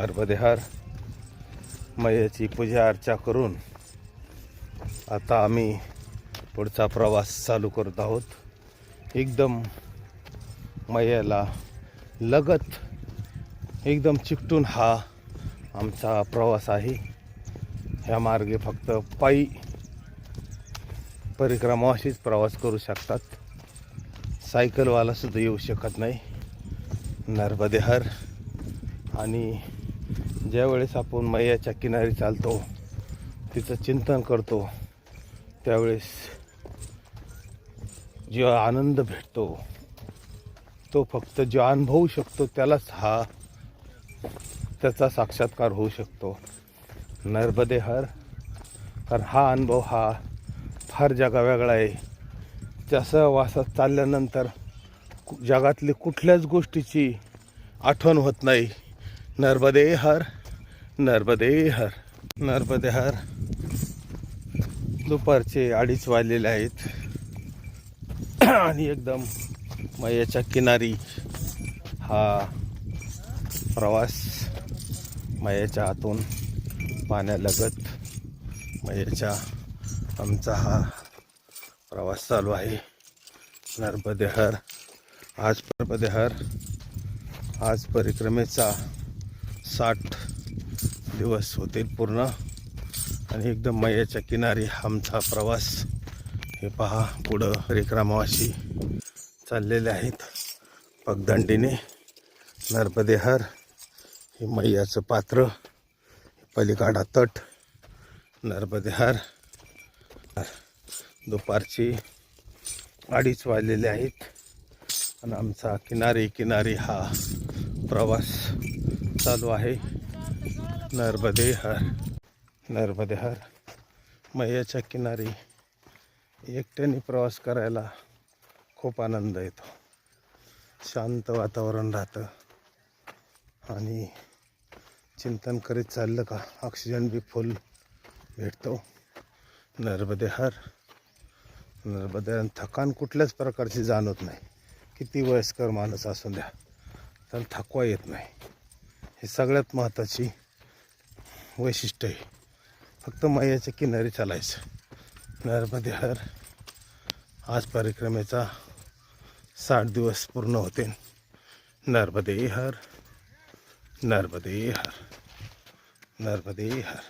नर्मदे हर मैयाची पूजा अर्चा करून आता आम्ही पुढचा प्रवास चालू करत आहोत। एकदम मैयाला लगत एकदम चिकटून हा आमचा प्रवास आहे। ह्या मार्गे फक्त पायी परिक्रमा अशीच प्रवास करू शकतात, सायकलवाला सुद्धा येऊ शकत नाही। नर्मदे हर। आणि ज्यावेळेस आपण मैयाच्या किनारी चालतो, तिचं चिंतन करतो, त्यावेळेस जो आनंद भेटतो तो फक्त जो अनुभवू शकतो त्यालाच त्याचा साक्षात्कार होऊ शकतो। नर्मदे हर। कारण हा अनुभव हा फार जगावेगळा आहे। त्या सहवासात चालल्यानंतर जगातली कुठल्याच गोष्टीची आठवण होत नाही। नर्मदे हर, नर्मदे हर, नर्मदे हर। दुपारचे 2:30 वाजलेले आहेत आणि एकदम मैयाच्या किनारी हा प्रवास, मैयाच्या आतून पाण्यालगत मैयाच्या आमचा हा प्रवास चालू आहे। नर्मदे हर। आज नर्मदे हर। आज परिक्रमेचा 60 दिवस होतील पूर्ण आणि एकदम मैयाच्या किनारी आमचा प्रवास। हे पहा, पुढं परिक्रमावासी चाललेले आहेत पगदंडीने। नर्मदे हर। हे मैयाचं पात्र, पलीकडा तट। नर्मदे हर। दुपारची 2:30 वाजलेले आहेत आणि आमचा किनारी हा प्रवास चालू आहे। नर्मदे हर, नर्मदे हर। मैयाच्या किनारी एकट्याने प्रवास करायला खूप आनंद येतो। शांत वातावरण राहतं आणि चिंतन करीत चाललं का ऑक्सिजन बी फुल भेटतो। नर्मदे हर, नर्मदे हर। थकान कुठल्याच प्रकारची जाणवत नाही। किती वयस्कर माणूस असू द्या, तर थकवा येत नाही। हे सगळ्यात महत्त्वाची वैशिष्ट्य आहे। फक्त मैयाच्या किनारी चालायचं। नर्मदे हर। आज परिक्रमेचा 60 दिवस पूर्ण होते। नर्मदे हर, नर्मदे हर, नर्मदे हर।